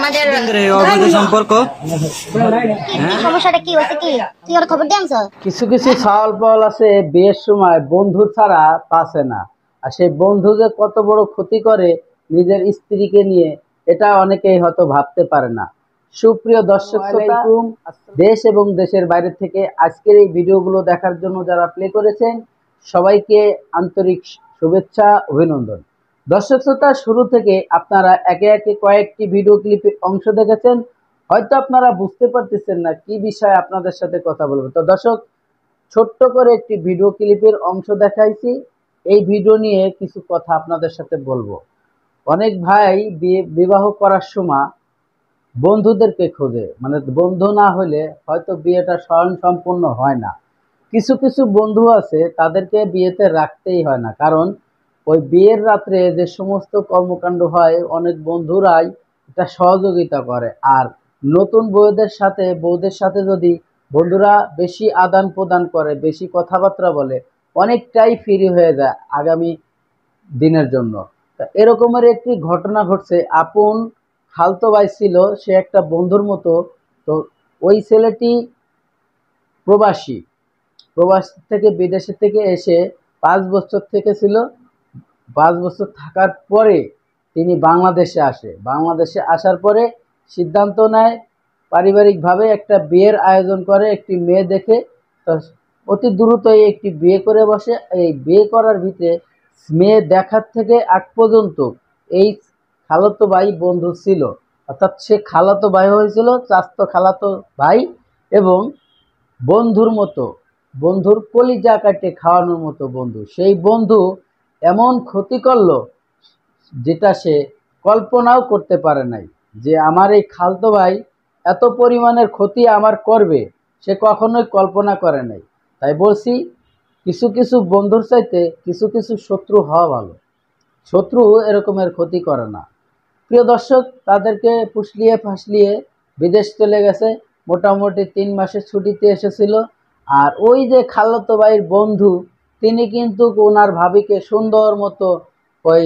আমাদের সম্পর্ক সমস্যাটা কি হচ্ছে কি তুই ওর খবর দিয়ে আনছো? কিছু কিছু সাওয়াল পাওয়াল আছে বিয়ের সময় বন্ধু ছাড়া পাচ্ছে না, আর সেই বন্ধু যে কত বড় ক্ষতি করে নিজের স্ত্রীকে নিয়ে এটা অনেকেই হয়তো ভাবতে পারে না। সুপ্রিয় দর্শক শ্রোতা, দেশ এবং দেশের বাইরে থেকে আজকের এই ভিডিওগুলো দেখার জন্য যারা প্লে করেছেন সবাইকে আন্তরিক শুভেচ্ছা, অভিনন্দন। দর্শক শ্রোতা, শুরু থেকে আপনারা একে একে কয়েকটি ভিডিও ক্লিপে অংশ দেখেছেন, হয়তো আপনারা বুঝতে পারতেছেন না কি বিষয়ে আপনাদের সাথে কথা বলবো। তো দর্শক, ছোট্ট করে একটি ভিডিও ক্লিপের অংশ দেখাইছি, এই ভিডিও নিয়ে কিছু কথা আপনাদের সাথে বলবো। অনেক ভাই বিবাহ করার সময় বন্ধুদেরকে খোঁজে, মানে বন্ধু না হলে হয়তো বিয়েটা স্বয়ং সম্পূর্ণ হয় না। কিছু কিছু বন্ধু আছে তাদেরকে বিয়েতে রাখতেই হয় না, কারণ ওই বিয়ের রাত্রে যে সমস্ত কর্মকাণ্ড হয় অনেক বন্ধুরাই এটা সহযোগিতা করে। আর নতুন বউদের সাথে যদি বন্ধুরা বেশি আদান প্রদান করে, বেশি কথাবার্তা বলে, অনেকটাই ফ্রি হয়ে যায় আগামী দিনের জন্য। এরকমের একটি ঘটনা ঘটছে। আপন খালতো ভাই ছিল, সে একটা বন্ধুর মতো। তো ওই ছেলেটি প্রবাসী থেকে বিদেশে থেকে এসে 5 বছর থেকে ছিল। 5 বছর থাকার পরে তিনি বাংলাদেশে আসে। বাংলাদেশে আসার পরে সিদ্ধান্ত নেয় পারিবারিকভাবে একটা বিয়ের আয়োজন করে একটি মেয়ে দেখে। তো অতি দ্রুতই একটি বিয়ে করে বসে। এই বিয়ে করার ভিতরে মেয়ে দেখার থেকে আগ পর্যন্ত এই খালাতো ভাই বন্ধু ছিল, অর্থাৎ সে খালাতো ভাই হয়েছিল, চাচাতো খালাতো ভাই এবং বন্ধুর মতো, বন্ধুর কলিজা কাটে খাওয়ানোর মতো বন্ধু। সেই বন্ধু এমন ক্ষতি করলো যেটা সে কল্পনাও করতে পারে নাই, যে আমার এই খালতো ভাই এত পরিমাণের ক্ষতি আমার করবে, সে কখনোই কল্পনা করে নাই। তাই বলছি, কিছু কিছু বন্ধুর চাইতে কিছু কিছু শত্রু হওয়া ভালো। শত্রু এরকমের ক্ষতি করে না। প্রিয় দর্শক, তাদেরকে ফুসলিয়ে ফাসলিয়ে বিদেশ চলে গেছে। মোটামুটি 3 মাসের ছুটিতে এসেছিল। আর ওই যে খালাতো ভাইয়ের বন্ধু, তিনি কিন্তু ওনার ভাবিকে সুন্দর মতো ওই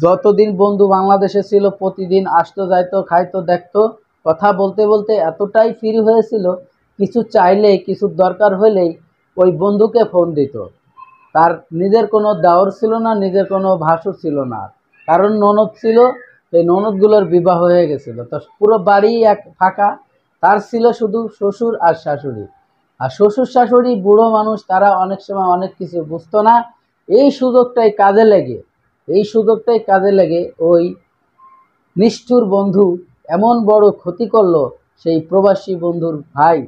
যতদিন বন্ধু বাংলাদেশে ছিল প্রতিদিন আসতো, যাইতো, খাইতো, দেখতো। কথা বলতে বলতে এতটাই ফ্রি হয়েছিল, কিছু চাইলেই, কিছু দরকার হলেই ওই বন্ধুকে ফোন দিত। তার নিজের কোনো দেওর ছিল না, নিজের কোনো ভাসুর ছিল না, কারণ ননদ ছিল। এই ননদগুলোর বিবাহ হয়ে গেছিল। তো পুরো বাড়ি এক ফাঁকা। তার ছিল শুধু শ্বশুর আর শাশুড়ি। আর শ্বশুর শাশুড়ি বুড়ো মানুষ, তারা অনেক সময় অনেক কিছু বুঝতো না। এই সুযোগটাই কাজে লেগে ওই নিষ্ঠুর বন্ধু এমন বড় ক্ষতি করলো সেই প্রবাসী বন্ধুর ভাই।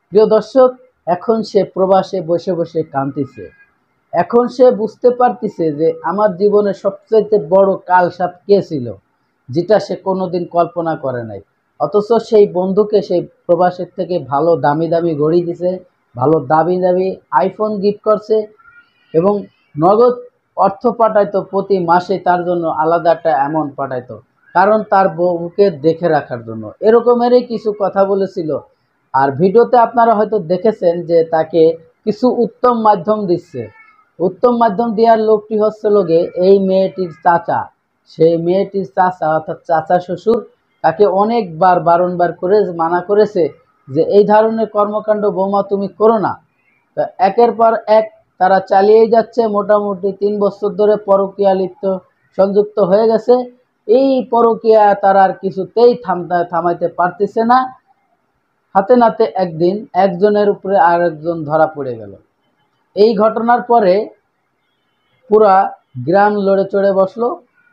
প্রিয় দর্শক, এখন সে প্রবাসে বসে বসে কাঁদতেছে। এখন সে বুঝতে পারতেছে যে আমার জীবনে সবচেয়ে বড় কালসাপ কে ছিল, যেটা সে কোনোদিন কল্পনা করে নাই। অথচ সেই বন্ধুকে সেই প্রবাসের থেকে ভালো দামি দামি ঘড়ি দিছে, ভালো দামি দামি আইফোন গিফট করছে এবং নগদ অর্থ পাঠাইতো প্রতি মাসে, তার জন্য আলাদা একটা অ্যামাউন্ট পাঠাইতো, কারণ তার বউকে দেখে রাখার জন্য। এরকমেরই কিছু কথা বলেছিল। আর ভিডিওতে আপনারা হয়তো দেখেছেন যে তাকে কিছু উত্তম মাধ্যম দিচ্ছে। উত্তম মাধ্যম দেওয়ার লোকটি হচ্ছে লোকে এই মেয়েটির চাচা। সেই মেয়েটির চাচা অর্থাৎ চাচা শ্বশুর তাকে অনেকবার বারংবার করে মানা করেছে যে এই ধরনের কর্মকাণ্ড বৌমা তুমি করো না। তা একের পর এক তারা চালিয়েই যাচ্ছে। মোটামুটি 3 বছর ধরে পরকীয়া লিপ্ত সংযুক্ত হয়ে গেছে। এই পরকীয়া তারা আর কিছুতেই থামাইতে পারতেছে না। হাতে নাতে একদিন একজনের উপরে আর একজন ধরা পড়ে গেল। এই ঘটনার পরে পুরা গ্রাম লড়ে চড়ে বসলো।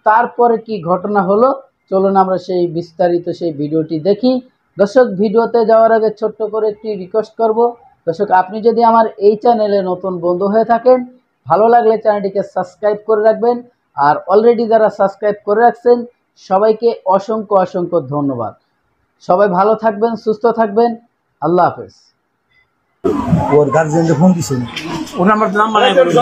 তারপরে কি ঘটনা হলো, চলুন আমরা সেই বিস্তারিত সেই ভিডিওটি দেখি। দর্শক, ভিডিওতে যাওয়ার আগে ছোট্ট করে একটি রিকোয়েস্ট করব। দর্শক, আপনি যদি আমার এই চ্যানেলে নতুন বন্ধু হয়ে থাকেন, ভালো লাগলে চ্যানেলটিকে সাবস্ক্রাইব করে রাখবেন। আর অলরেডি যারা সাবস্ক্রাইব করে রাখছেন সবাইকে অসংখ্য অসংখ্য ধন্যবাদ। সবাই ভালো থাকবেন, সুস্থ থাকবেন। আল্লাহ হাফেজ। ওর গার্জেনকে ফোন দিছেন, ওর নাম্বার নাই বলে